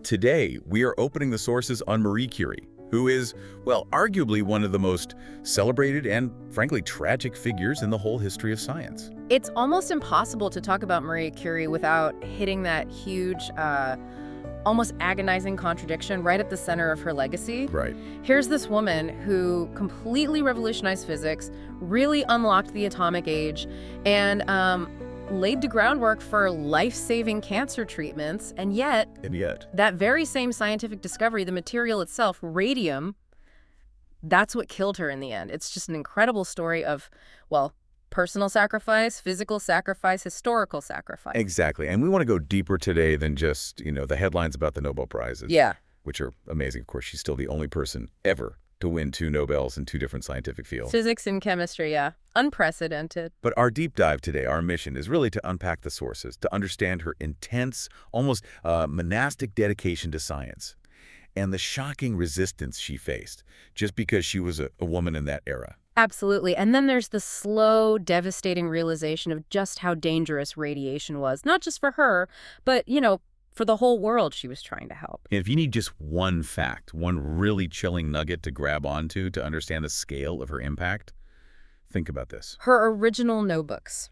Today, we are opening the sources on Marie Curie, who is, well, arguably one of the most celebrated and, frankly, tragic figures in the whole history of science. It's almost impossible to talk about Marie Curie without hitting that huge, almost agonizing contradiction right at the center of her legacy. Right. Here's this woman who completely revolutionized physics, really unlocked the atomic age, and laid the groundwork for life-saving cancer treatments. And yet, that very same scientific discovery, the material itself, radium, that's what killed her in the end. It's just an incredible story of, well, personal sacrifice, physical sacrifice, historical sacrifice. Exactly. And we want to go deeper today than just, the headlines about the Nobel Prizes. Yeah. Which are amazing. Of course, she's still the only person ever to win 2 Nobels in 2 different scientific fields. Physics and chemistry, yeah. Unprecedented. But our deep dive today, our mission, is really to unpack the sources, to understand her intense, almost monastic dedication to science, and the shocking resistance she faced just because she was a woman in that era. Absolutely. And then there's the slow, devastating realization of just how dangerous radiation was, not just for her, but, for the whole world she was trying to help. And if you need just one fact, one really chilling nugget to grab onto to understand the scale of her impact, think about this. Her original notebooks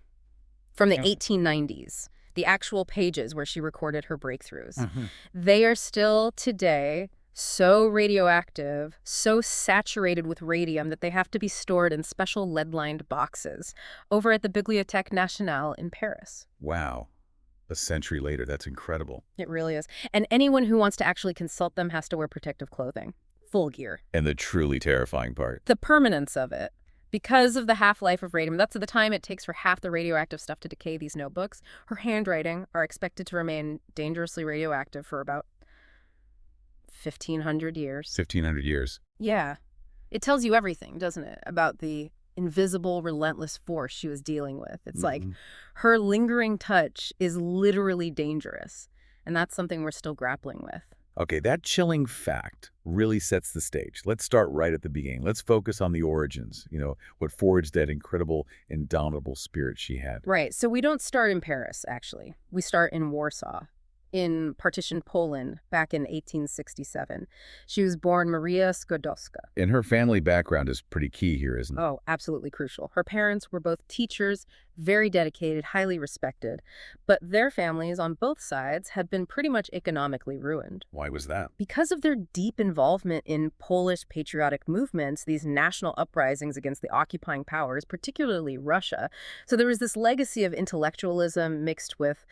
from the 1890s, the actual pages where she recorded her breakthroughs, they are still today so radioactive, so saturated with radium that they have to be stored in special lead-lined boxes over at the Bibliothèque Nationale in Paris. Wow. A century later, that's incredible. It really is. And anyone who wants to actually consult them has to wear protective clothing, full gear. And the truly terrifying part, the permanence of it. Because of the half-life of radium, that's the time it takes for half the radioactive stuff to decay these notebooks. Her handwriting are expected to remain dangerously radioactive for about 1,500 years. 1,500 years. Yeah. It tells you everything, doesn't it, about the invisible, relentless force she was dealing with. It's like her lingering touch is literally dangerous. And that's something we're still grappling with. Okay, that chilling fact really sets the stage. Let's start right at the beginning. Let's focus on the origins, what forged that incredible, indomitable spirit she had. Right. So we don't start in Paris, actually. We start in Warsaw, in partitioned Poland, back in 1867. She was born Maria Skłodowska. And her family background is pretty key here, isn't it? Oh, absolutely crucial. Her parents were both teachers, very dedicated, highly respected. But their families on both sides had been pretty much economically ruined. Why was that? Because of their deep involvement in Polish patriotic movements, these national uprisings against the occupying powers, particularly Russia. So there was this legacy of intellectualism mixed with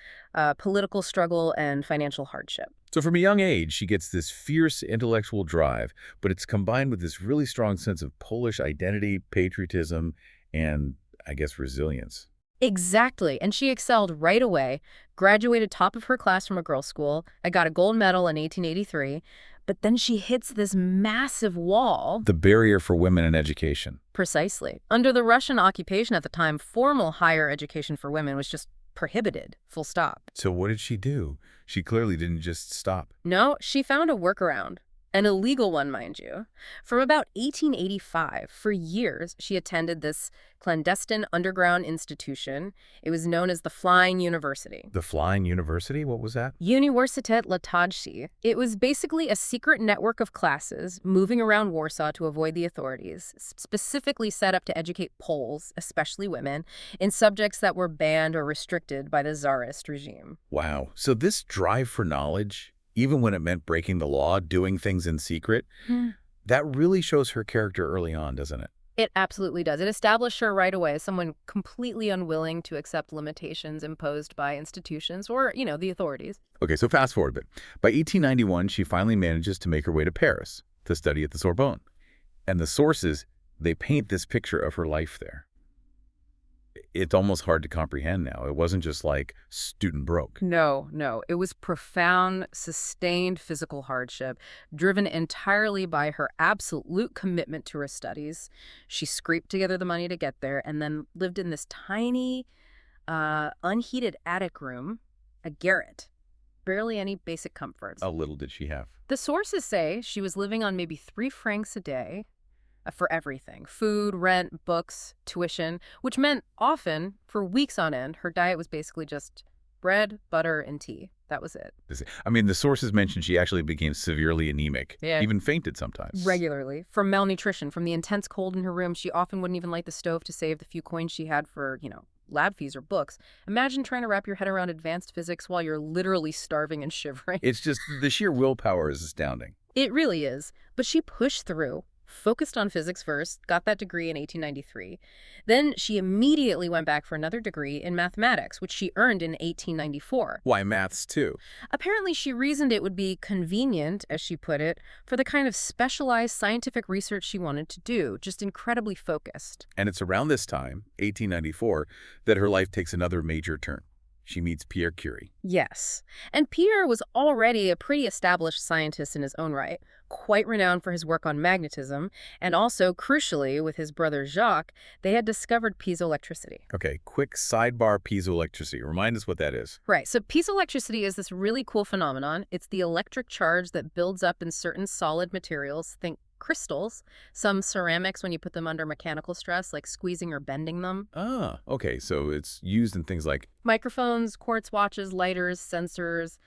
political struggle and financial hardship. So from a young age, she gets this fierce intellectual drive, but it's combined with this really strong sense of Polish identity, patriotism, and, I guess, resilience. Exactly. And she excelled right away, graduated top of her class from a girls' school. I got a gold medal in 1883. But then she hits this massive wall. The barrier for women in education. Precisely. Under the Russian occupation at the time, formal higher education for women was just prohibited, full stop. So what did she do? She clearly didn't just stop. No, she found a workaround. An illegal one, mind you. From about 1885, for years, she attended this clandestine underground institution. It was known as the Flying University. The Flying University? What was that? Universitet Latajsi. It was basically a secret network of classes moving around Warsaw to avoid the authorities, specifically set up to educate Poles, especially women, in subjects that were banned or restricted by the Tsarist regime. Wow. So this drive for knowledge, even when it meant breaking the law, doing things in secret, that really shows her character early on, doesn't it? It absolutely does. It established her right away as someone completely unwilling to accept limitations imposed by institutions or, the authorities. Okay, so fast forward a bit. By 1891, she finally manages to make her way to Paris to study at the Sorbonne. And the sources, they paint this picture of her life there. It's almost hard to comprehend now. It wasn't just like student broke. No. It was profound, sustained physical hardship, driven entirely by her absolute commitment to her studies. She scraped together the money to get there and then lived in this tiny, unheated attic room, a garret. Barely any basic comforts. How little did she have? The sources say she was living on maybe 3 francs a day. For everything. Food, rent, books, tuition, which meant often, for weeks on end, her diet was basically just bread, butter, and tea. That was it. I mean, the sources mentioned she actually became severely anemic, Yeah. even fainted sometimes. Regularly. From malnutrition, from the intense cold in her room, she often wouldn't even light the stove to save the few coins she had for, lab fees or books. Imagine trying to wrap your head around advanced physics while you're literally starving and shivering. It's just the sheer willpower is astounding. It really is. But she pushed through, focused on physics first, got that degree in 1893. Then she immediately went back for another degree in mathematics, which she earned in 1894. Why maths, too? Apparently, she reasoned it would be convenient, as she put it, for the kind of specialized scientific research she wanted to do, just incredibly focused. And it's around this time, 1894, that her life takes another major turn. She meets Pierre Curie. Yes. And Pierre was already a pretty established scientist in his own right, quite renowned for his work on magnetism, and also, crucially, with his brother Jacques, they had discovered piezoelectricity. Okay, quick sidebar piezoelectricity. Remind us what that is. Right, so piezoelectricity is this really cool phenomenon. It's the electric charge that builds up in certain solid materials, think crystals, some ceramics when you put them under mechanical stress, like squeezing or bending them. Ah, okay, so it's used in things like... Microphones, quartz watches, lighters, sensors.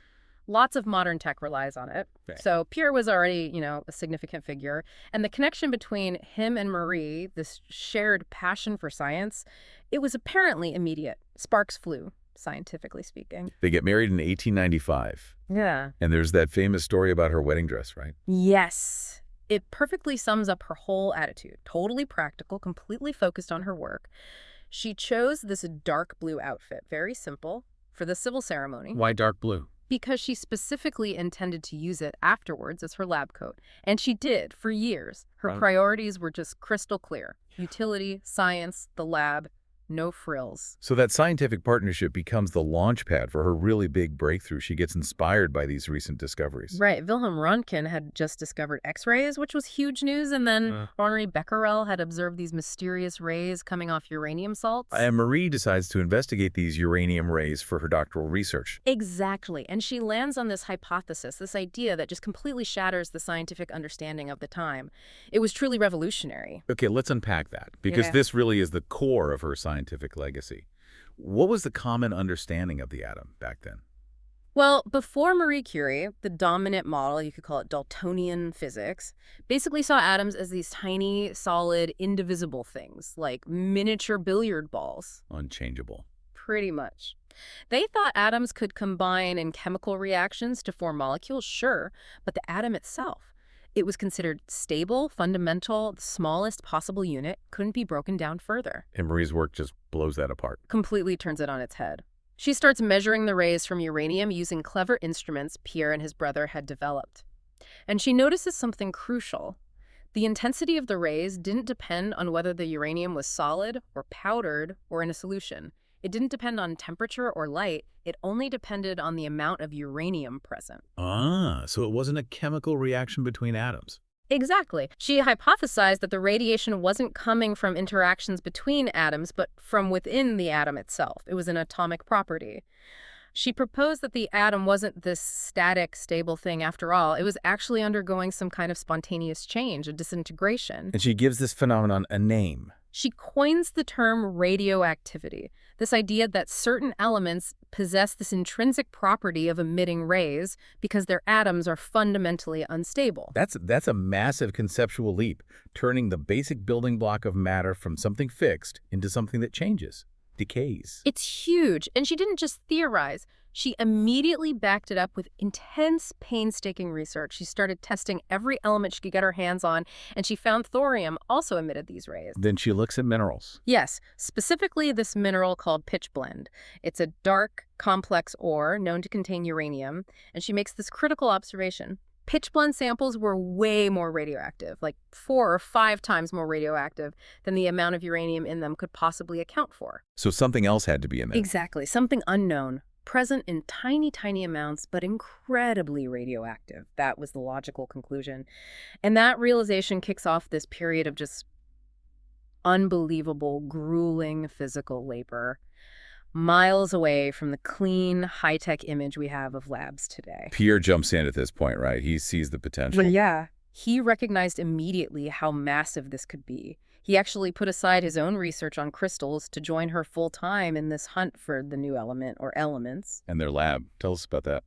Lots of modern tech relies on it. Okay. So Pierre was already, a significant figure. And the connection between him and Marie, this shared passion for science, it was apparently immediate. Sparks flew, scientifically speaking. They get married in 1895. Yeah. And there's that famous story about her wedding dress, right? Yes. It perfectly sums up her whole attitude. Totally practical, completely focused on her work. She chose this dark blue outfit, very simple, for the civil ceremony. Why dark blue? Because she specifically intended to use it afterwards as her lab coat. And she did, for years. Her priorities were just crystal clear. Utility, science, the lab, no frills. So that scientific partnership becomes the launch pad for her really big breakthrough. She gets inspired by these recent discoveries. Right. Wilhelm Röntgen had just discovered X-rays, which was huge news, and then Henri Becquerel had observed these mysterious rays coming off uranium salts. And Marie decides to investigate these uranium rays for her doctoral research. Exactly. And she lands on this hypothesis, this idea that just completely shatters the scientific understanding of the time. It was truly revolutionary. Okay, let's unpack that, because this really is the core of her scientific legacy. What was the common understanding of the atom back then? Well, before Marie Curie, the dominant model, you could call it Daltonian physics, basically saw atoms as these tiny, solid, indivisible things, like miniature billiard balls. Unchangeable. Pretty much. They thought atoms could combine in chemical reactions to form molecules, sure, but the atom itself, it was considered stable, fundamental, the smallest possible unit, couldn't be broken down further. And Marie's work just blows that apart. Completely turns it on its head. She starts measuring the rays from uranium using clever instruments Pierre and his brother had developed. And she notices something crucial. The intensity of the rays didn't depend on whether the uranium was solid or powdered or in a solution. It didn't depend on temperature or light. It only depended on the amount of uranium present. Ah, so it wasn't a chemical reaction between atoms. Exactly. She hypothesized that the radiation wasn't coming from interactions between atoms, but from within the atom itself. It was an atomic property. She proposed that the atom wasn't this static, stable thing after all. It was actually undergoing some kind of spontaneous change, a disintegration. And she gives this phenomenon a name. She coins the term radioactivity, this idea that certain elements possess this intrinsic property of emitting rays because their atoms are fundamentally unstable. That's a massive conceptual leap, turning the basic building block of matter from something fixed into something that changes, decays. It's huge, and she didn't just theorize. She immediately backed it up with intense, painstaking research. She started testing every element she could get her hands on, and she found thorium also emitted these rays. Then she looks at minerals. Yes, specifically this mineral called pitchblende. It's a dark, complex ore known to contain uranium, and she makes this critical observation. Pitchblende samples were way more radioactive, like 4 or 5 times more radioactive than the amount of uranium in them could possibly account for. So something else had to be in there. Exactly, something unknown. Present in tiny, tiny amounts, but incredibly radioactive. That was the logical conclusion. And that realization kicks off this period of just unbelievable, grueling physical labor, miles away from the clean, high-tech image we have of labs today. Pierre jumps in at this point, right? He sees the potential. Well, yeah. He recognized immediately how massive this could be. He actually put aside his own research on crystals to join her full-time in this hunt for the new element or elements. And their lab. Tell us about that.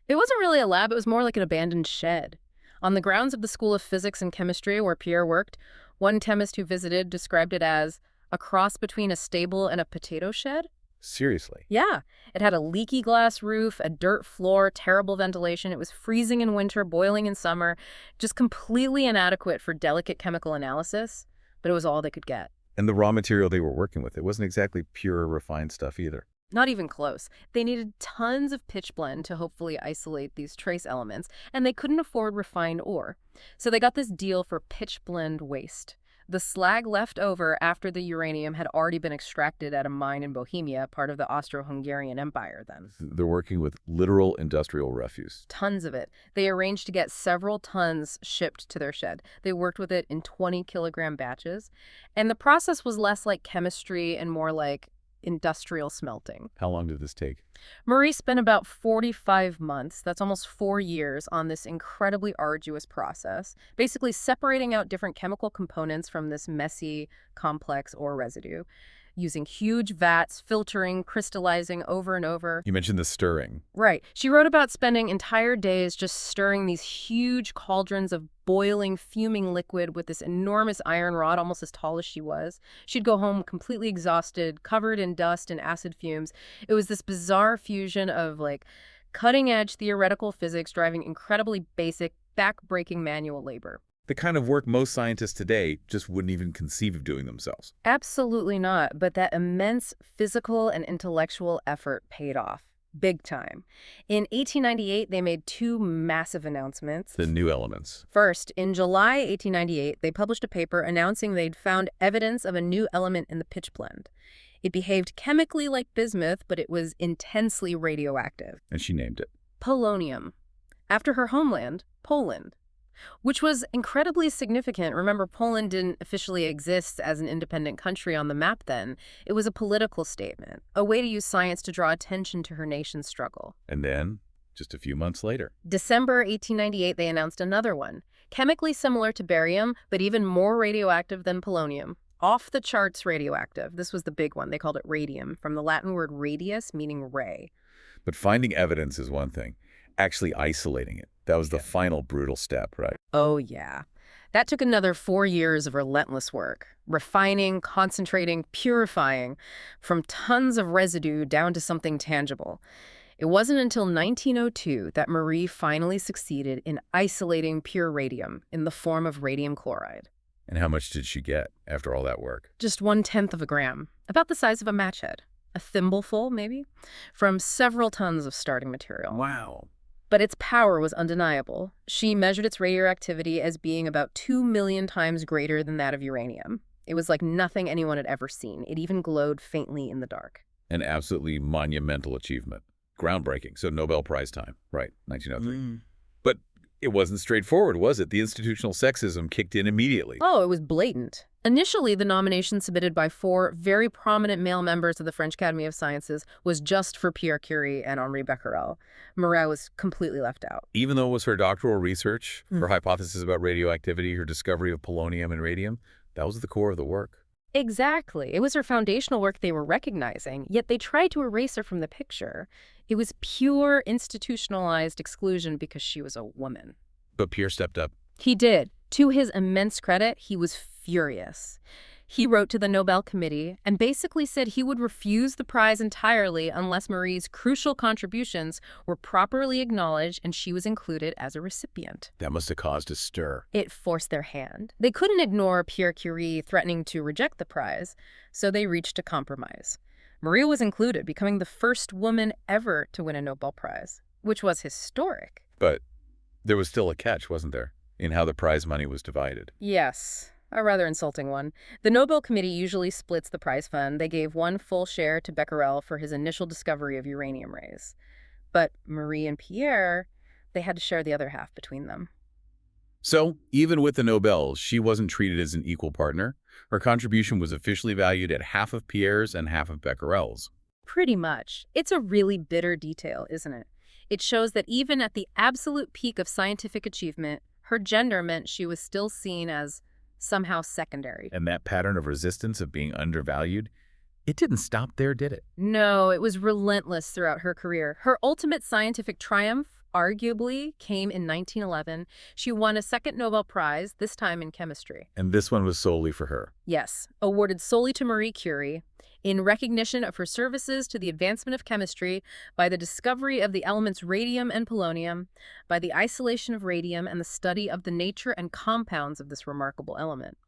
It wasn't really a lab, it was more like an abandoned shed. On the grounds of the School of Physics and Chemistry where Pierre worked, one chemist who visited described it as a cross between a stable and a potato shed. Seriously. Yeah, it had a leaky glass roof, a dirt floor, terrible ventilation. It was freezing in winter, boiling in summer, just completely inadequate for delicate chemical analysis, but it was all they could get. And the raw material they were working with, it wasn't exactly pure, refined stuff either. Not even close. They needed tons of pitch blende to hopefully isolate these trace elements, and they couldn't afford refined ore. So they got this deal for pitch blende waste. The slag left over after the uranium had already been extracted at a mine in Bohemia, part of the Austro-Hungarian Empire then. They're working with literal industrial refuse. Tons of it. They arranged to get several tons shipped to their shed. They worked with it in 20-kilogram batches. And the process was less like chemistry and more like industrial smelting. How long did this take? Marie spent about 45 months, that's almost 4 years, on this incredibly arduous process, basically separating out different chemical components from this messy, complex ore residue, using huge vats, filtering, crystallizing over and over. You mentioned the stirring. Right. She wrote about spending entire days just stirring these huge cauldrons of boiling, fuming liquid with this enormous iron rod, almost as tall as she was. She'd go home completely exhausted, covered in dust and acid fumes. It was this bizarre fusion of, like, cutting-edge theoretical physics driving incredibly basic, back-breaking manual labor. The kind of work most scientists today just wouldn't even conceive of doing themselves. Absolutely not, but that immense physical and intellectual effort paid off. Big time. In 1898, they made 2 massive announcements. The new elements. First, in July 1898, they published a paper announcing they'd found evidence of a new element in the pitch blende. It behaved chemically like bismuth, but it was intensely radioactive. And she named it Polonium, after her homeland, Poland. Which was incredibly significant. Remember, Poland didn't officially exist as an independent country on the map then. It was a political statement, a way to use science to draw attention to her nation's struggle. And then, just a few months later, December 1898, they announced another one, chemically similar to barium, but even more radioactive than polonium. Off the charts radioactive. This was the big one. They called it radium, from the Latin word radius, meaning ray. But finding evidence is one thing. Actually isolating it, that was the final brutal step, right? Oh, yeah. That took another 4 years of relentless work, refining, concentrating, purifying, from tons of residue down to something tangible. It wasn't until 1902 that Marie finally succeeded in isolating pure radium in the form of radium chloride. And how much did she get after all that work? Just 1/10 of a gram, about the size of a match head, a thimbleful maybe, from several tons of starting material. Wow. But its power was undeniable. She measured its radioactivity as being about 2 million times greater than that of uranium. It was like nothing anyone had ever seen. It even glowed faintly in the dark. An absolutely monumental achievement. Groundbreaking. So Nobel Prize time, right, 1903. But it wasn't straightforward, was it? The institutional sexism kicked in immediately. Oh, it was blatant. Initially, the nomination submitted by 4 very prominent male members of the French Academy of Sciences was just for Pierre Curie and Henri Becquerel. Marie was completely left out. Even though it was her doctoral research, her hypothesis about radioactivity, her discovery of polonium and radium, that was the core of the work. Exactly. It was her foundational work they were recognizing, yet they tried to erase her from the picture. It was pure institutionalized exclusion because she was a woman. But Pierre stepped up. He did. To his immense credit, he was furious. He wrote to the Nobel Committee and basically said he would refuse the prize entirely unless Marie's crucial contributions were properly acknowledged and she was included as a recipient. That must have caused a stir. It forced their hand. They couldn't ignore Pierre Curie threatening to reject the prize, so they reached a compromise. Marie was included, becoming the first woman ever to win a Nobel Prize, which was historic. But there was still a catch, wasn't there, in how the prize money was divided? Yes. A rather insulting one. The Nobel Committee usually splits the prize fund. They gave 1 full share to Becquerel for his initial discovery of uranium rays. But Marie and Pierre, they had to share the other half between them. So, even with the Nobels, she wasn't treated as an equal partner. Her contribution was officially valued at half of Pierre's and half of Becquerel's. Pretty much. It's a really bitter detail, isn't it? It shows that even at the absolute peak of scientific achievement, her gender meant she was still seen as somehow secondary. And that pattern of resistance, of being undervalued, it didn't stop there, did it? No, it was relentless throughout her career. Her ultimate scientific triumph, arguably came in 1911. She won a second Nobel Prize, this time in chemistry. And this one was solely for her. Yes, awarded solely to Marie Curie in recognition of her services to the advancement of chemistry by the discovery of the elements radium and polonium, by the isolation of radium and the study of the nature and compounds of this remarkable element.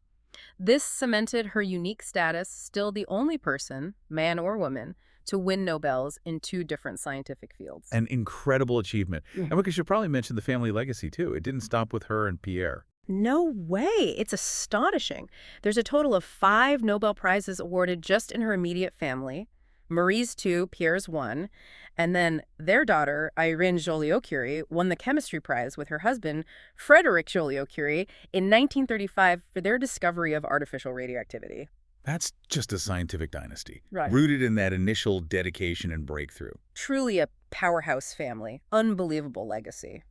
This cemented her unique status, still the only person, man or woman, to win Nobels in two different scientific fields. An incredible achievement. Yeah. And we should probably mention the family legacy, too. It didn't stop with her and Pierre. No way. It's astonishing. There's a total of 5 Nobel Prizes awarded just in her immediate family. Marie's 2, Pierre's 1. And then their daughter, Irene Joliot-Curie, won the chemistry prize with her husband, Frédéric Joliot-Curie, in 1935 for their discovery of artificial radioactivity. That's just a scientific dynasty, Right. rooted in that initial dedication and breakthrough. Truly a powerhouse family. Unbelievable legacy.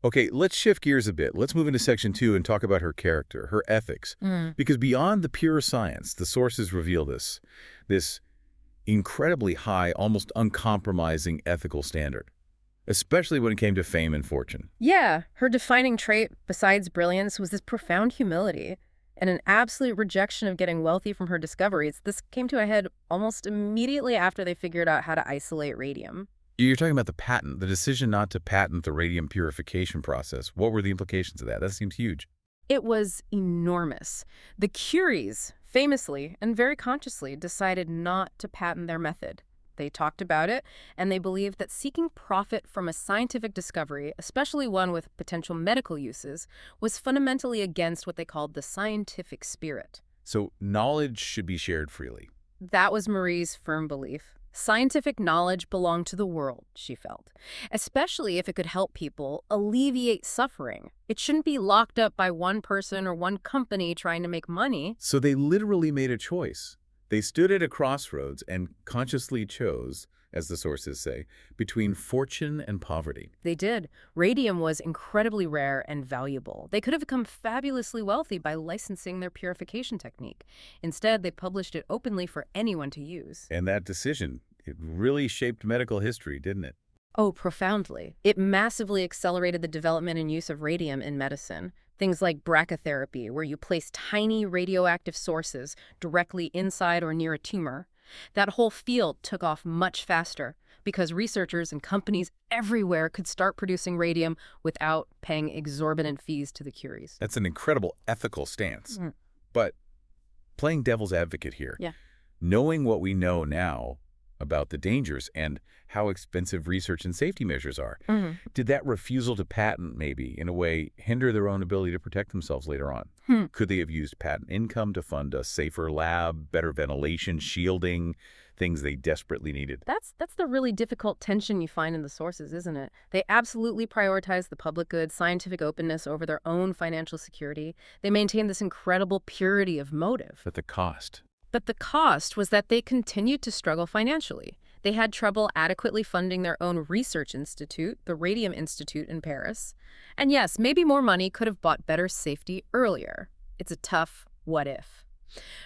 Okay, let's shift gears a bit. Let's move into section 2 and talk about her character, her ethics. Because beyond the pure science, the sources reveal this incredibly high, almost uncompromising ethical standard, especially when it came to fame and fortune. Yeah, her defining trait, besides brilliance, was this profound humility and an absolute rejection of getting wealthy from her discoveries. This came to a head almost immediately after they figured out how to isolate radium. You're talking about the patent, the decision not to patent the radium purification process. What were the implications of that? That seems huge. It was enormous. The Curies, famously and very consciously, decided not to patent their method. They talked about it, and they believed that seeking profit from a scientific discovery, especially one with potential medical uses, was fundamentally against what they called the scientific spirit. So knowledge should be shared freely. That was Marie's firm belief. Scientific knowledge belonged to the world, she felt, especially if it could help people alleviate suffering. It shouldn't be locked up by one person or one company trying to make money. So they literally made a choice. They stood at a crossroads and consciously chose, as the sources say, between fortune and poverty. They did. Radium was incredibly rare and valuable. They could have become fabulously wealthy by licensing their purification technique. Instead, they published it openly for anyone to use. And that decision, it really shaped medical history, didn't it? Oh, profoundly. It massively accelerated the development and use of radium in medicine. Things like brachytherapy, where you place tiny radioactive sources directly inside or near a tumor. That whole field took off much faster because researchers and companies everywhere could start producing radium without paying exorbitant fees to the Curies. That's an incredible ethical stance. But playing devil's advocate here, knowing what we know now about the dangers and how expensive research and safety measures are, did that refusal to patent maybe, in a way, hinder their own ability to protect themselves later on? Could they have used patent income to fund a safer lab, better ventilation, shielding, things they desperately needed? That's the really difficult tension you find in the sources, isn't it? They absolutely prioritize the public good, scientific openness over their own financial security. They maintain this incredible purity of motive. But the cost. But the cost was that they continued to struggle financially. They had trouble adequately funding their own research institute, the Radium Institute in Paris. And yes, maybe more money could have bought better safety earlier. It's a tough what if.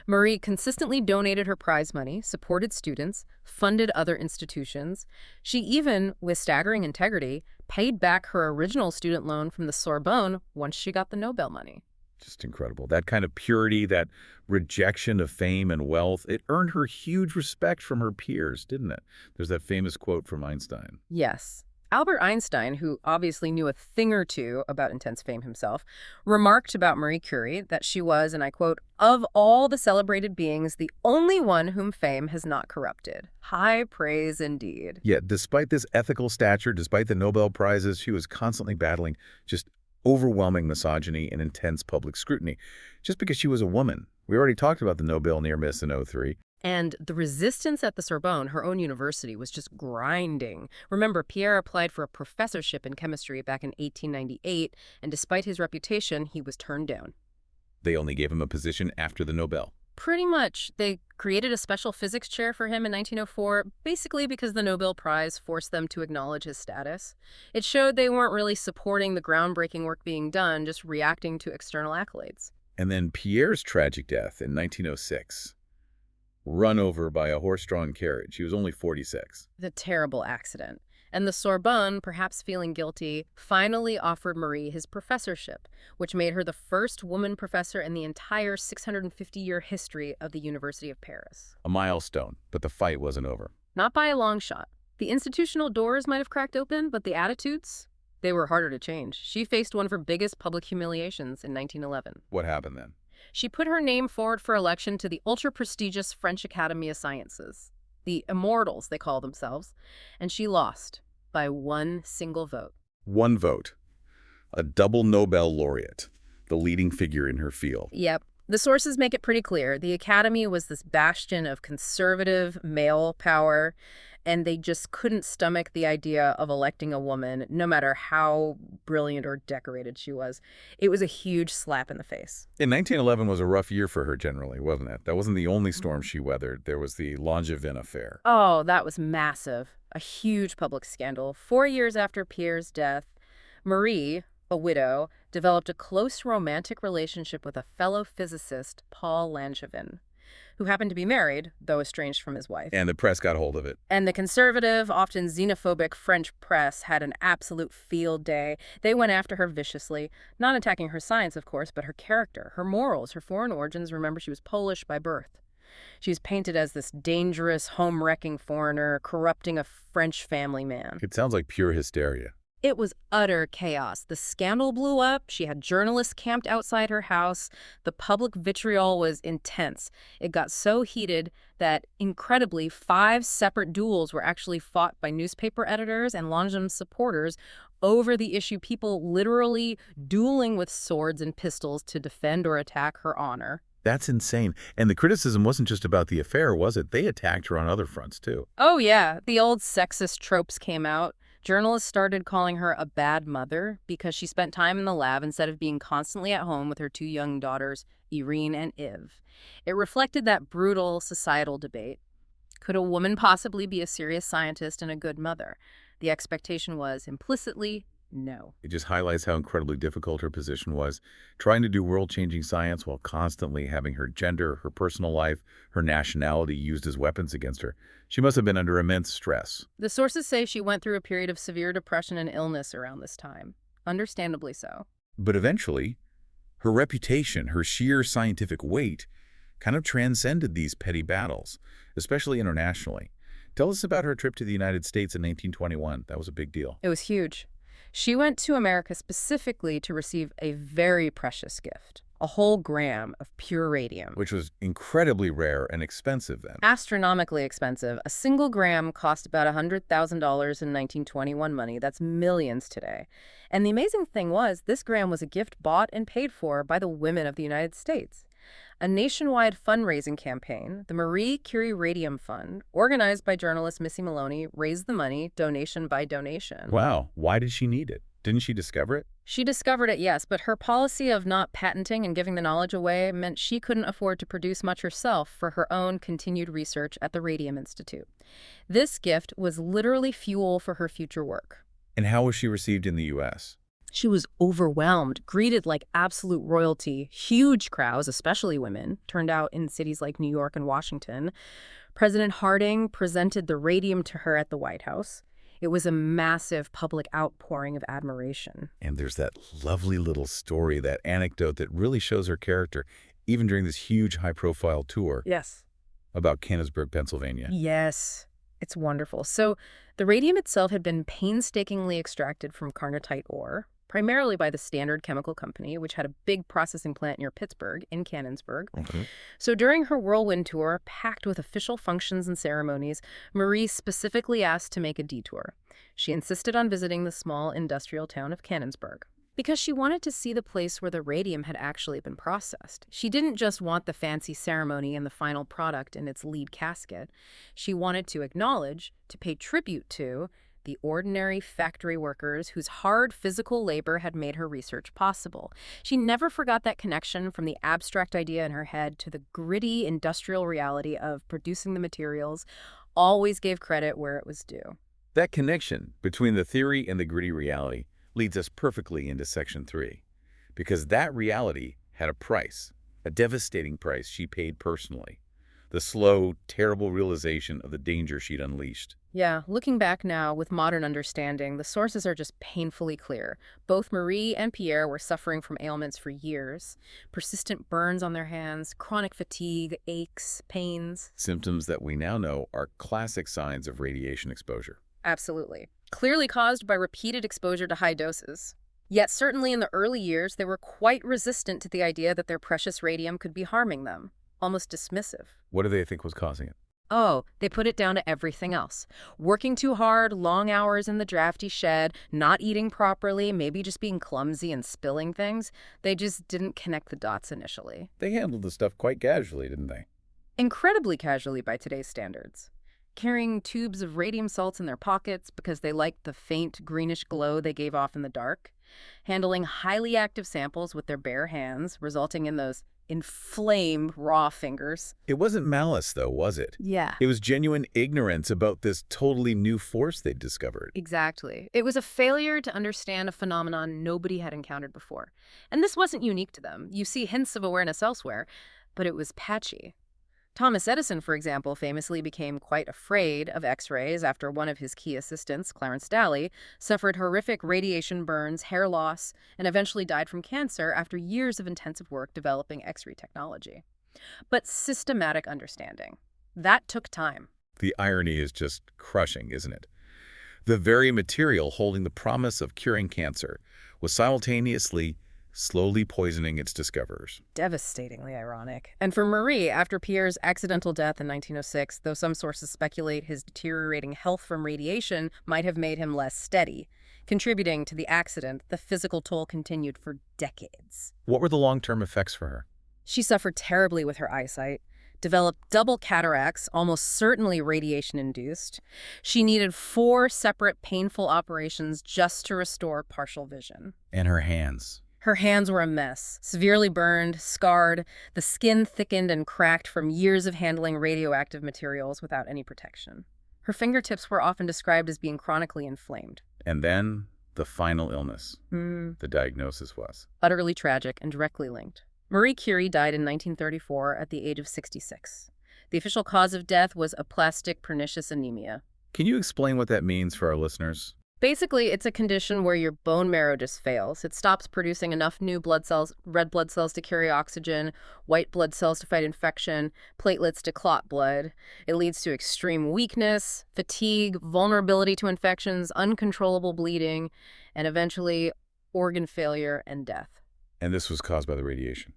Marie consistently donated her prize money, supported students, funded other institutions. She even, with staggering integrity, paid back her original student loan from the Sorbonne once she got the Nobel money. Just incredible. That kind of purity, that rejection of fame and wealth, it earned her huge respect from her peers, didn't it? There's that famous quote from Einstein. Yes. Albert Einstein, who obviously knew a thing or two about intense fame himself, remarked about Marie Curie that she was, and I quote, "of all the celebrated beings, the only one whom fame has not corrupted." High praise indeed. Yet, despite this ethical stature, despite the Nobel Prizes, she was constantly battling just overwhelming misogyny and intense public scrutiny, just because she was a woman. We already talked about the Nobel near miss in '03. And the resistance at the Sorbonne, her own university, was just grinding. Remember, Pierre applied for a professorship in chemistry back in 1898, and despite his reputation, he was turned down. They only gave him a position after the Nobel. Pretty much. They created a special physics chair for him in 1904, basically because the Nobel Prize forced them to acknowledge his status. It showed they weren't really supporting the groundbreaking work being done, just reacting to external accolades. And then Pierre's tragic death in 1906. Run over by a horse-drawn carriage. He was only 46. The terrible accident. And the Sorbonne, perhaps feeling guilty, finally offered Marie his professorship, which made her the first woman professor in the entire 650-year history of the University of Paris. A milestone, but the fight wasn't over. Not by a long shot. The institutional doors might have cracked open, but the attitudes, they were harder to change. She faced one of her biggest public humiliations in 1911. What happened then? She put her name forward for election to the ultra-prestigious French Academy of Sciences, the Immortals, they call themselves, and she lost by one single vote. One vote. A double Nobel laureate, the leading figure in her field. Yep. The sources make it pretty clear. The Academy was this bastion of conservative male power, and they just couldn't stomach the idea of electing a woman, no matter how brilliant or decorated she was. It was a huge slap in the face. In 1911 was a rough year for her generally, wasn't it? That wasn't the only storm she weathered. There was the Langevin affair. Oh, that was massive. A huge public scandal. 4 years after Pierre's death, Marie, a widow, developed a close romantic relationship with a fellow physicist, Paul Langevin, who happened to be married, though estranged from his wife. And the press got hold of it. And the conservative, often xenophobic French press had an absolute field day. They went after her viciously, not attacking her science, of course, but her character, her morals, her foreign origins. Remember, she was Polish by birth. She was painted as this dangerous, home-wrecking foreigner, corrupting a French family man. It sounds like pure hysteria. It was utter chaos. The scandal blew up. She had journalists camped outside her house. The public vitriol was intense. It got so heated that, incredibly, 5 separate duels were actually fought by newspaper editors and Langevin's supporters over the issue, people literally dueling with swords and pistols to defend or attack her honor. That's insane. And the criticism wasn't just about the affair, was it? They attacked her on other fronts, too. Oh, yeah. The old sexist tropes came out. Journalists started calling her a bad mother because she spent time in the lab instead of being constantly at home with her 2 young daughters, Irene and Yves. It reflected that brutal societal debate. Could a woman possibly be a serious scientist and a good mother? The expectation was, implicitly, no. It just highlights how incredibly difficult her position was, trying to do world-changing science while constantly having her gender, her personal life, her nationality used as weapons against her. She must have been under immense stress. The sources say she went through a period of severe depression and illness around this time. Understandably so. But eventually, her reputation, her sheer scientific weight, kind of transcended these petty battles, especially internationally. Tell us about her trip to the United States in 1921. That was a big deal. It was huge. She went to America specifically to receive a very precious gift, a whole gram of pure radium. Which was incredibly rare and expensive then. Astronomically expensive. A single gram cost about $100,000 in 1921 money. That's millions today. And the amazing thing was, this gram was a gift bought and paid for by the women of the United States. A nationwide fundraising campaign, the Marie Curie Radium Fund, organized by journalist Missy Maloney, raised the money, donation by donation. Wow. Why did she need it? Didn't she discover it? She discovered it, yes, but her policy of not patenting and giving the knowledge away meant she couldn't afford to produce much herself for her own continued research at the Radium Institute. This gift was literally fuel for her future work. And how was she received in the U.S.? She was overwhelmed, greeted like absolute royalty. Huge crowds, especially women, turned out in cities like New York and Washington. President Harding presented the radium to her at the White House. It was a massive public outpouring of admiration. And there's that lovely little story, that anecdote that really shows her character, even during this huge high-profile tour. Yes. About Canonsburg, Pennsylvania. Yes. It's wonderful. So the radium itself had been painstakingly extracted from carnotite ore, primarily by the Standard Chemical Company, which had a big processing plant near Pittsburgh in Canonsburg. So during her whirlwind tour, packed with official functions and ceremonies, Marie specifically asked to make a detour. She insisted on visiting the small industrial town of Canonsburg because she wanted to see the place where the radium had actually been processed. She didn't just want the fancy ceremony and the final product in its lead casket. She wanted to acknowledge, to pay tribute to, the ordinary factory workers whose hard physical labor had made her research possible. She never forgot that connection from the abstract idea in her head to the gritty industrial reality of producing the materials, always gave credit where it was due. That connection between the theory and the gritty reality leads us perfectly into Section 3, because that reality had a price, a devastating price she paid personally. The slow, terrible realization of the danger she'd unleashed. Yeah, looking back now with modern understanding, the sources are just painfully clear. Both Marie and Pierre were suffering from ailments for years. Persistent burns on their hands, chronic fatigue, aches, pains. Symptoms that we now know are classic signs of radiation exposure. Absolutely. Clearly caused by repeated exposure to high doses. Yet certainly in the early years, they were quite resistant to the idea that their precious radium could be harming them. Almost dismissive. What do they think was causing it? Oh, they put it down to everything else. Working too hard, long hours in the drafty shed, not eating properly, maybe just being clumsy and spilling things. They just didn't connect the dots initially. They handled the stuff quite casually, didn't they? Incredibly casually by today's standards. Carrying tubes of radium salts in their pockets because they liked the faint greenish glow they gave off in the dark. Handling highly active samples with their bare hands, resulting in those inflamed raw fingers. It wasn't malice, though, was it? Yeah. It was genuine ignorance about this totally new force they'd discovered. Exactly. It was a failure to understand a phenomenon nobody had encountered before. And this wasn't unique to them. You see hints of awareness elsewhere, but it was patchy. Thomas Edison, for example, famously became quite afraid of X-rays after one of his key assistants, Clarence Dally, suffered horrific radiation burns, hair loss, and eventually died from cancer after years of intensive work developing X-ray technology. But systematic understanding. That took time. The irony is just crushing, isn't it? The very material holding the promise of curing cancer was simultaneously slowly poisoning its discoverers. Devastatingly ironic. And for Marie, after Pierre's accidental death in 1906, though some sources speculate his deteriorating health from radiation might have made him less steady, contributing to the accident, the physical toll continued for decades. What were the long-term effects for her? She suffered terribly with her eyesight, developed double cataracts, almost certainly radiation-induced. She needed 4 separate painful operations just to restore partial vision. And her hands. Her hands were a mess, severely burned, scarred, the skin thickened and cracked from years of handling radioactive materials without any protection. Her fingertips were often described as being chronically inflamed. And then the final illness. The diagnosis was Utterly tragic and directly linked. Marie Curie died in 1934 at the age of 66. The official cause of death was aplastic pernicious anemia. Can you explain what that means for our listeners? Basically, it's a condition where your bone marrow just fails. It stops producing enough new blood cells, red blood cells to carry oxygen, white blood cells to fight infection, platelets to clot blood. It leads to extreme weakness, fatigue, vulnerability to infections, uncontrollable bleeding, and eventually organ failure and death. And this was caused by the radiation.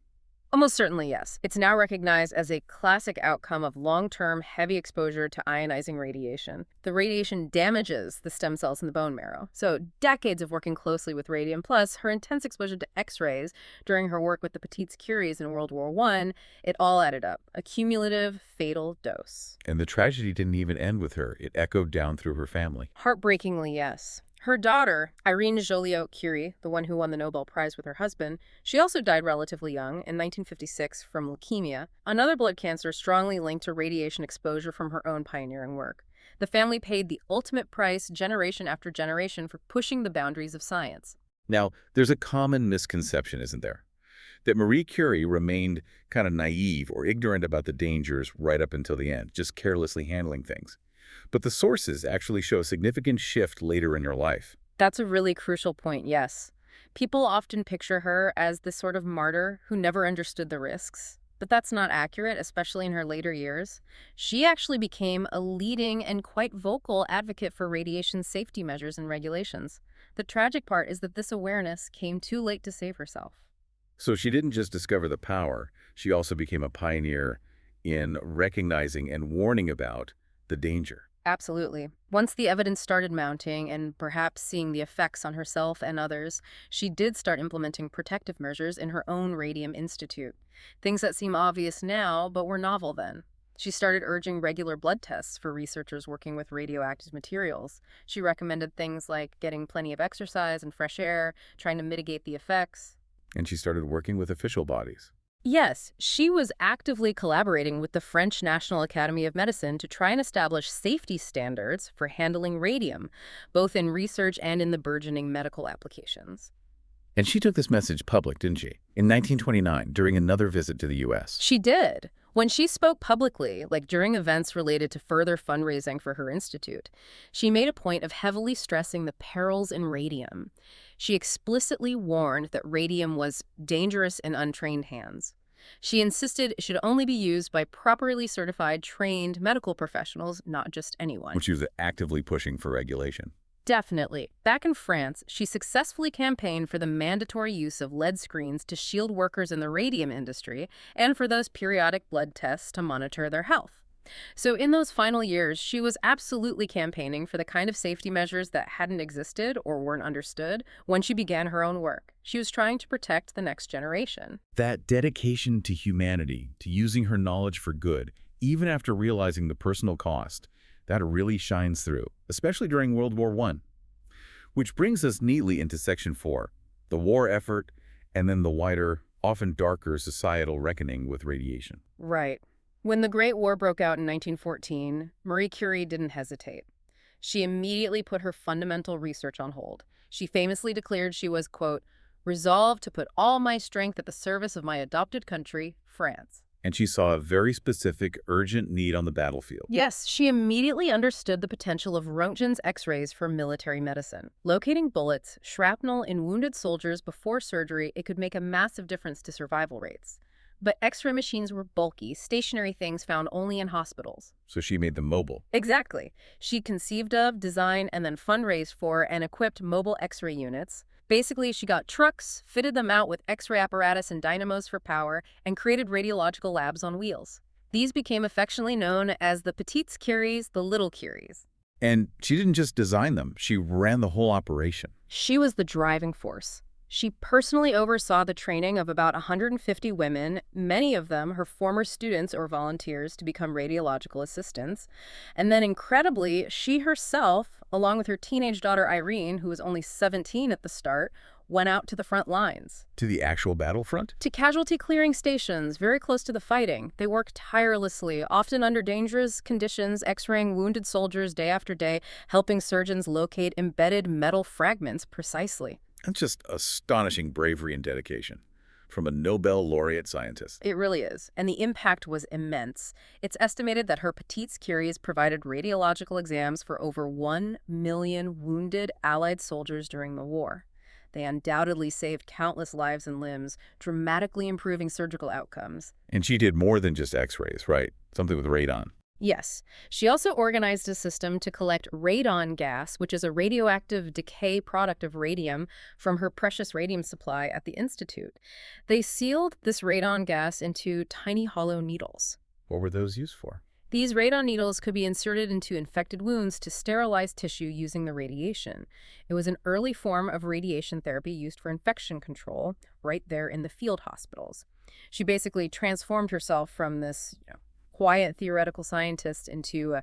Almost certainly, yes. It's now recognized as a classic outcome of long-term heavy exposure to ionizing radiation. The radiation damages the stem cells in the bone marrow. So decades of working closely with radium, plus her intense exposure to X-rays during her work with the Petites Curies in World War I, it all added up. A cumulative, fatal dose. And the tragedy didn't even end with her. It echoed down through her family. Heartbreakingly, yes. Her daughter, Irene Joliot-Curie, the one who won the Nobel Prize with her husband, she also died relatively young in 1956 from leukemia, another blood cancer strongly linked to radiation exposure from her own pioneering work. The family paid the ultimate price generation after generation for pushing the boundaries of science. Now, there's a common misconception, isn't there? That Marie Curie remained kind of naive or ignorant about the dangers right up until the end, just carelessly handling things. But the sources actually show a significant shift later in her life. That's a really crucial point, yes. People often picture her as this sort of martyr who never understood the risks. But that's not accurate, especially in her later years. She actually became a leading and quite vocal advocate for radiation safety measures and regulations. The tragic part is that this awareness came too late to save herself. So she didn't just discover the power, she also became a pioneer in recognizing and warning about the danger. Absolutely. Once the evidence started mounting and perhaps seeing the effects on herself and others, she did start implementing protective measures in her own Radium Institute. Things that seem obvious now, but were novel then. She started urging regular blood tests for researchers working with radioactive materials. She recommended things like getting plenty of exercise and fresh air, trying to mitigate the effects. And she started working with official bodies. Yes, she was actively collaborating with the French National Academy of Medicine to try and establish safety standards for handling radium, both in research and in the burgeoning medical applications. And she took this message public, didn't she? In 1929, during another visit to the U.S. She did. When she spoke publicly, like during events related to further fundraising for her institute, she made a point of heavily stressing the perils in radium. She explicitly warned that radium was dangerous in untrained hands. She insisted it should only be used by properly certified, trained medical professionals, not just anyone. Which she was actively pushing for regulation. Definitely. Back in France, she successfully campaigned for the mandatory use of lead screens to shield workers in the radium industry and for those periodic blood tests to monitor their health. So in those final years, she was absolutely campaigning for the kind of safety measures that hadn't existed or weren't understood when she began her own work. She was trying to protect the next generation. That dedication to humanity, to using her knowledge for good, even after realizing the personal cost, that really shines through, especially during World War I. Which brings us neatly into Section 4, the war effort, and then the wider, often darker societal reckoning with radiation. Right. When the Great War broke out in 1914, Marie Curie didn't hesitate. She immediately put her fundamental research on hold. She famously declared she was, quote, resolved to put all my strength at the service of my adopted country, France. And she saw a very specific, urgent need on the battlefield. Yes, she immediately understood the potential of Röntgen's X-rays for military medicine. Locating bullets, shrapnel in wounded soldiers before surgery, it could make a massive difference to survival rates. But X-ray machines were bulky, stationary things found only in hospitals. So she made them mobile. Exactly. She conceived of, designed, and then fundraised for and equipped mobile X-ray units. Basically, she got trucks, fitted them out with X-ray apparatus and dynamos for power, and created radiological labs on wheels. These became affectionately known as the Petites Curies, the Little Curies. And she didn't just design them, she ran the whole operation. She was the driving force. She personally oversaw the training of about 150 women, many of them her former students or volunteers to become radiological assistants. And then incredibly, she herself, along with her teenage daughter Irene, who was only 17 at the start, went out to the front lines. To the actual battlefront? To casualty clearing stations, very close to the fighting. They worked tirelessly, often under dangerous conditions, x-raying wounded soldiers day after day, helping surgeons locate embedded metal fragments precisely. That's just astonishing bravery and dedication from a Nobel laureate scientist. It really is, and the impact was immense. It's estimated that her Petites Curies provided radiological exams for over 1 million wounded Allied soldiers during the war. They undoubtedly saved countless lives and limbs, dramatically improving surgical outcomes. And she did more than just x-rays, right? Something with radon. Yes. She also organized a system to collect radon gas, which is a radioactive decay product of radium from her precious radium supply at the Institute. They sealed this radon gas into tiny hollow needles. What were those used for? These radon needles could be inserted into infected wounds to sterilize tissue using the radiation. It was an early form of radiation therapy used for infection control right there in the field hospitals. She basically transformed herself from this, quiet theoretical scientist into a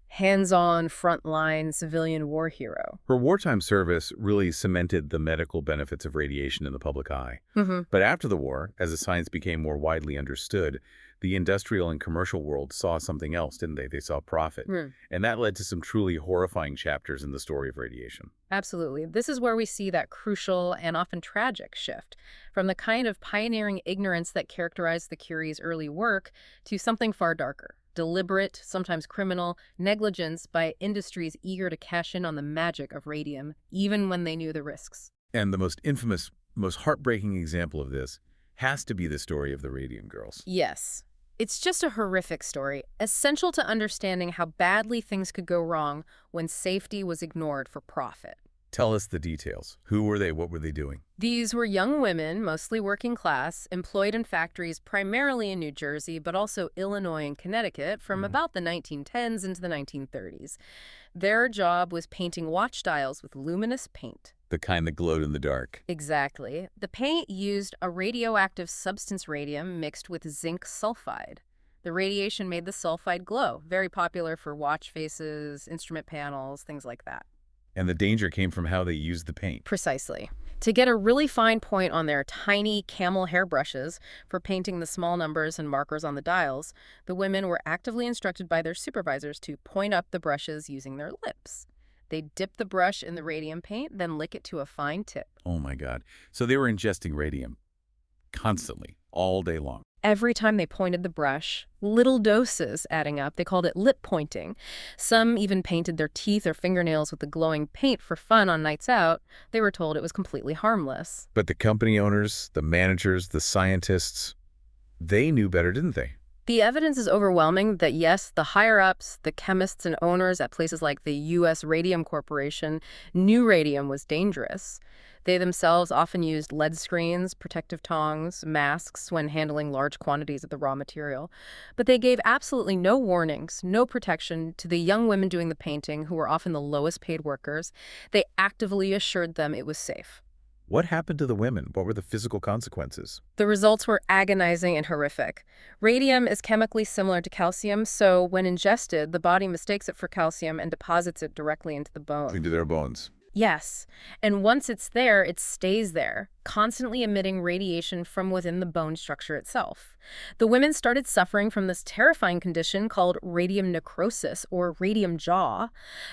hands-on, frontline civilian war hero. Her wartime service really cemented the medical benefits of radiation in the public eye. But after the war, as the science became more widely understood, the industrial and commercial world saw something else, didn't they? They saw profit. And that led to some truly horrifying chapters in the story of radiation. Absolutely. This is where we see that crucial and often tragic shift from the kind of pioneering ignorance that characterized the Curie's early work to something far darker. Deliberate, sometimes criminal, negligence by industries eager to cash in on the magic of radium, even when they knew the risks. And the most infamous, most heartbreaking example of this has to be the story of the Radium Girls. Yes. It's just a horrific story, essential to understanding how badly things could go wrong when safety was ignored for profit. Tell us the details. Who were they? What were they doing? These were young women, mostly working class, employed in factories primarily in New Jersey, but also Illinois and Connecticut from about the 1910s into the 1930s. Their job was painting watch dials with luminous paint. The kind that glowed in the dark. Exactly. The paint used a radioactive substance radium mixed with zinc sulfide. The radiation made the sulfide glow, very popular for watch faces, instrument panels, things like that. And the danger came from how they used the paint. Precisely. To get a really fine point on their tiny camel hair brushes for painting the small numbers and markers on the dials, the women were actively instructed by their supervisors to point up the brushes using their lips. They'd dip the brush in the radium paint, then lick it to a fine tip. Oh my God. So they were ingesting radium constantly, all day long. every time they pointed the brush, little doses adding up. They called it lip pointing. Some even painted their teeth or fingernails with the glowing paint for fun on nights out. They were told it was completely harmless. But the company owners, the managers, the scientists, they knew better, didn't they? The evidence is overwhelming that yes, the higher-ups, the chemists and owners at places like the U.S. Radium Corporation knew radium was dangerous. They themselves often used lead screens, protective tongs, masks when handling large quantities of the raw material. But they gave absolutely no warnings, no protection to the young women doing the painting, who were often the lowest paid workers. They actively assured them it was safe. What happened to the women? What were the physical consequences? The results were agonizing and horrific. Radium is chemically similar to calcium, so when ingested, the body mistakes it for calcium and deposits it directly into the bone. Into their bones. Yes, and once it's there, it stays there, constantly emitting radiation from within the bone structure itself. The women started suffering from this terrifying condition called radium necrosis, or radium jaw.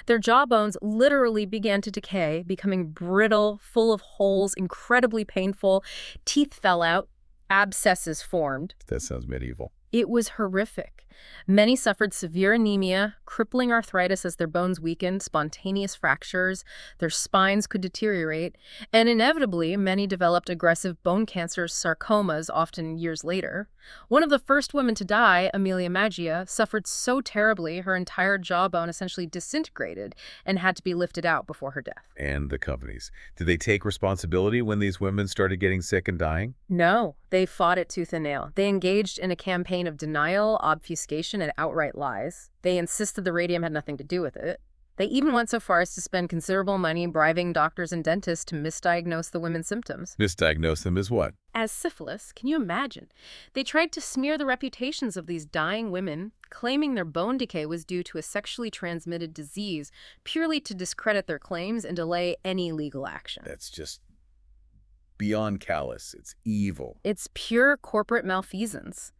Their jaw bones literally began to decay, becoming brittle, full of holes, incredibly painful. Teeth fell out, abscesses formed. That sounds medieval. It was horrific. Many suffered severe anemia, crippling arthritis as their bones weakened, spontaneous fractures, their spines could deteriorate, and inevitably, many developed aggressive bone cancers, sarcomas, often years later. One of the first women to die, Amelia Maggia, suffered so terribly her entire jawbone essentially disintegrated and had to be lifted out before her death. And the companies. Did they take responsibility when these women started getting sick and dying? No, they fought it tooth and nail. They engaged in a campaign of denial, obfuscation, and outright lies. They insisted the radium had nothing to do with it. They even went so far as to spend considerable money bribing doctors and dentists to misdiagnose the women's symptoms. Misdiagnose them as what? As syphilis, can you imagine? They tried to smear the reputations of these dying women, claiming their bone decay was due to a sexually transmitted disease, purely to discredit their claims and delay any legal action. That's just beyond callous. It's evil. It's pure corporate malfeasance.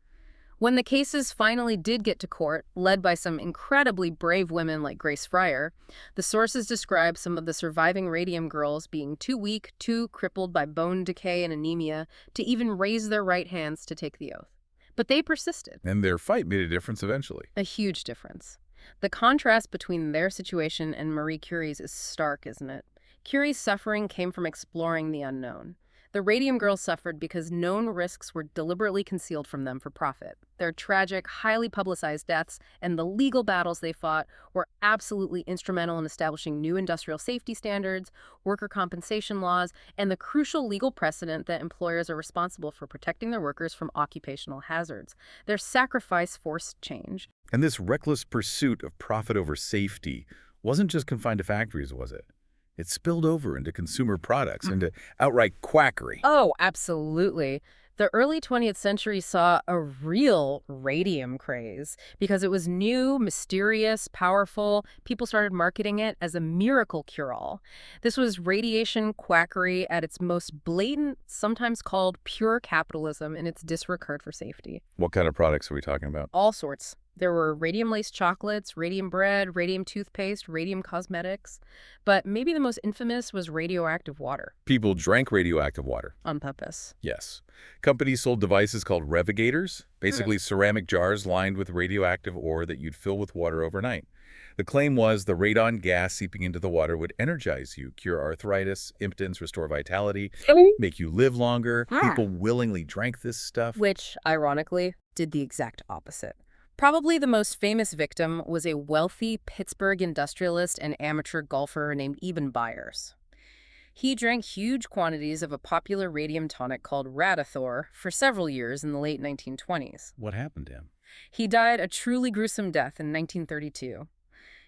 When the cases finally did get to court, led by some incredibly brave women like Grace Fryer, the sources describe some of the surviving radium girls being too weak, too crippled by bone decay and anemia to even raise their right hands to take the oath. But they persisted. And their fight made a difference eventually. A huge difference. The contrast between their situation and Marie Curie's is stark, isn't it? Curie's suffering came from exploring the unknown. The radium girls suffered because known risks were deliberately concealed from them for profit. Their tragic, highly publicized deaths and the legal battles they fought were absolutely instrumental in establishing new industrial safety standards, worker compensation laws, and the crucial legal precedent that employers are responsible for protecting their workers from occupational hazards. Their sacrifice forced change. And this reckless pursuit of profit over safety wasn't just confined to factories, was it? It spilled over into consumer products, into outright quackery. Oh, absolutely. The early 20th century saw a real radium craze because it was new, mysterious, powerful. People started marketing it as a miracle cure-all. This was radiation quackery at its most blatant, sometimes called pure capitalism in its disregard for safety. What kind of products are we talking about? All sorts. There were radium-laced chocolates, radium bread, radium toothpaste, radium cosmetics. But maybe the most infamous was radioactive water. People drank radioactive water. On purpose. Yes. Companies sold devices called revigators, basically ceramic jars lined with radioactive ore that you'd fill with water overnight. The claim was the radon gas seeping into the water would energize you, cure arthritis, impotence, restore vitality, make you live longer. People willingly drank this stuff. Which, ironically, did the exact opposite. Probably the most famous victim was a wealthy Pittsburgh industrialist and amateur golfer named Eben Byers. He drank huge quantities of a popular radium tonic called Radithor for several years in the late 1920s. What happened to him? He died a truly gruesome death in 1932.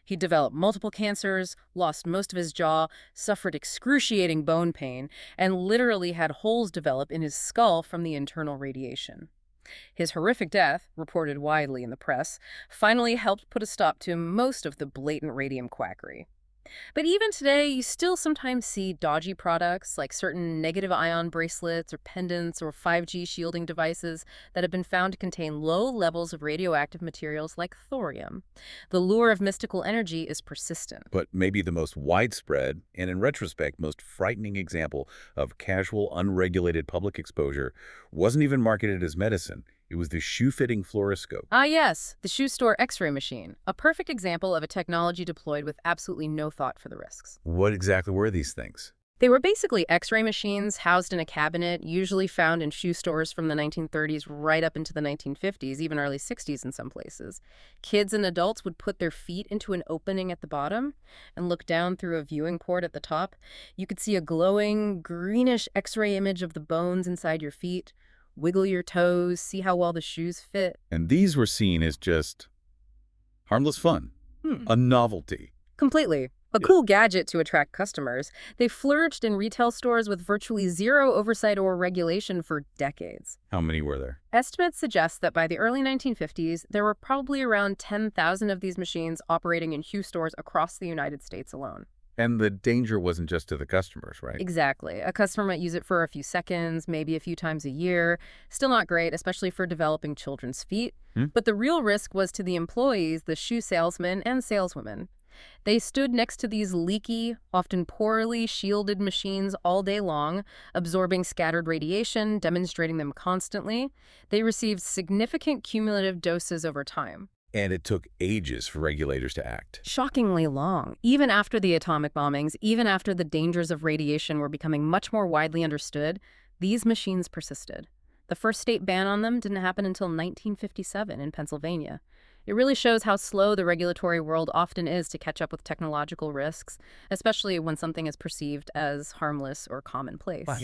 He developed multiple cancers, lost most of his jaw, suffered excruciating bone pain, and literally had holes develop in his skull from the internal radiation. His horrific death, reported widely in the press, finally helped put a stop to most of the blatant radium quackery. But even today, you still sometimes see dodgy products like certain negative ion bracelets or pendants or 5G shielding devices that have been found to contain low levels of radioactive materials like thorium. The lure of mystical energy is persistent. But maybe the most widespread, and in retrospect, most frightening example of casual, unregulated public exposure wasn't even marketed as medicine. It was the shoe-fitting fluoroscope. Ah, yes, the shoe store X-ray machine, a perfect example of a technology deployed with absolutely no thought for the risks. What exactly were these things? They were basically X-ray machines housed in a cabinet, usually found in shoe stores from the 1930s right up into the 1950s, even early 60s in some places. Kids and adults would put their feet into an opening at the bottom and look down through a viewing port at the top. You could see a glowing, greenish X-ray image of the bones inside your feet. Wiggle your toes, see how well the shoes fit. And these were seen as just harmless fun, a novelty. Completely. A cool gadget to attract customers. They flourished in retail stores with virtually zero oversight or regulation for decades. How many were there? Estimates suggest that by the early 1950s, there were probably around 10,000 of these machines operating in shoe stores across the United States alone. And the danger wasn't just to the customers, right? Exactly. A customer might use it for a few seconds, maybe a few times a year. Still not great, especially for developing children's feet. But the real risk was to the employees, the shoe salesmen and saleswomen. They stood next to these leaky, often poorly shielded machines all day long, absorbing scattered radiation, demonstrating them constantly. They received significant cumulative doses over time. And it took ages for regulators to act. Shockingly long. Even after the atomic bombings, even after the dangers of radiation were becoming much more widely understood, these machines persisted. The first state ban on them didn't happen until 1957 in Pennsylvania. It really shows how slow the regulatory world often is to catch up with technological risks, especially when something is perceived as harmless or commonplace. Wow.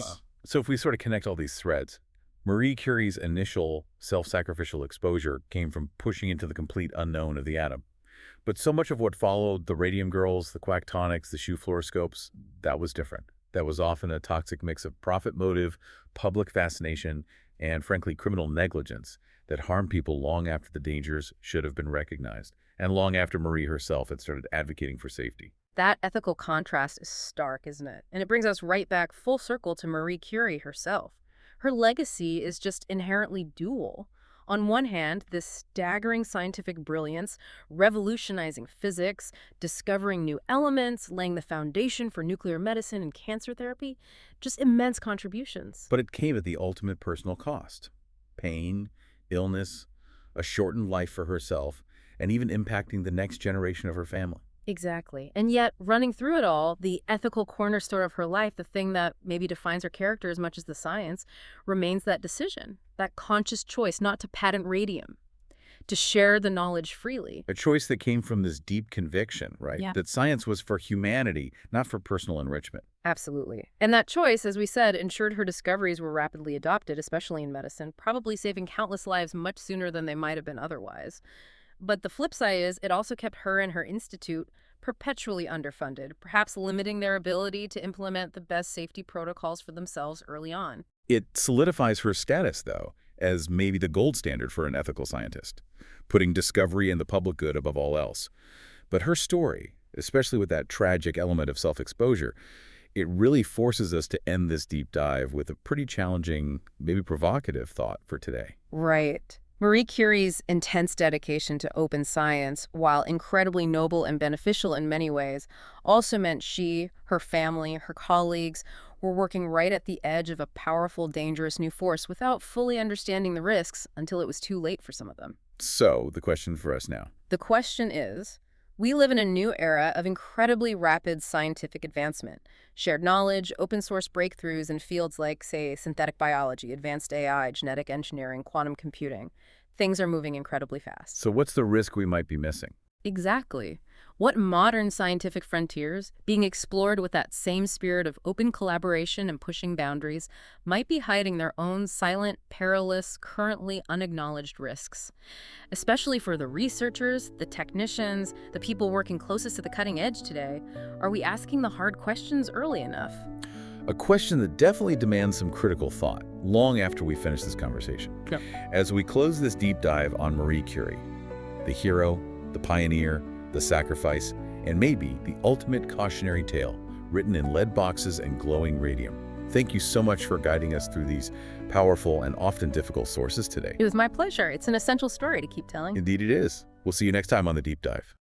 So if we sort of connect all these threads, Marie Curie's initial self-sacrificial exposure came from pushing into the complete unknown of the atom. But so much of what followed, the radium girls, the quacktonics, the shoe fluoroscopes, that was different. That was often a toxic mix of profit motive, public fascination, and frankly, criminal negligence that harmed people long after the dangers should have been recognized, and long after Marie herself had started advocating for safety. That ethical contrast is stark, isn't it? And it brings us right back full circle to Marie Curie herself. Her legacy is just inherently dual. On one hand, this staggering scientific brilliance, revolutionizing physics, discovering new elements, laying the foundation for nuclear medicine and cancer therapy, just immense contributions. But it came at the ultimate personal cost. Pain, illness, a shortened life for herself, and even impacting the next generation of her family. Exactly. And yet, running through it all, the ethical cornerstone of her life, the thing that maybe defines her character as much as the science, remains that decision, that conscious choice not to patent radium, to share the knowledge freely. A choice that came from this deep conviction, right? Yeah. That science was for humanity, not for personal enrichment. Absolutely. And that choice, as we said, ensured her discoveries were rapidly adopted, especially in medicine, probably saving countless lives much sooner than they might have been otherwise. But the flip side is it also kept her and her institute perpetually underfunded, perhaps limiting their ability to implement the best safety protocols for themselves early on. It solidifies her status, though, as maybe the gold standard for an ethical scientist, putting discovery and the public good above all else. But her story, especially with that tragic element of self-exposure, it really forces us to end this deep dive with a pretty challenging, maybe provocative thought for today. Right. Marie Curie's intense dedication to open science, while incredibly noble and beneficial in many ways, also meant she, her family, her colleagues were working right at the edge of a powerful, dangerous new force without fully understanding the risks until it was too late for some of them. So, the question for us now. The question is, we live in a new era of incredibly rapid scientific advancement. Shared knowledge, open source breakthroughs in fields like, say, synthetic biology, advanced AI, genetic engineering, quantum computing. Things are moving incredibly fast. So what's the risk we might be missing? Exactly. What modern scientific frontiers, being explored with that same spirit of open collaboration and pushing boundaries, might be hiding their own silent, perilous, currently unacknowledged risks? Especially for the researchers, the technicians, the people working closest to the cutting edge today, are we asking the hard questions early enough? A question that definitely demands some critical thought, long after we finish this conversation. Yep. As we close this deep dive on Marie Curie, the hero, the pioneer, the sacrifice, and maybe the ultimate cautionary tale written in lead boxes and glowing radium. Thank you so much for guiding us through these powerful and often difficult sources today. It was my pleasure. It's an essential story to keep telling. Indeed it is. We'll see you next time on The Deep Dive.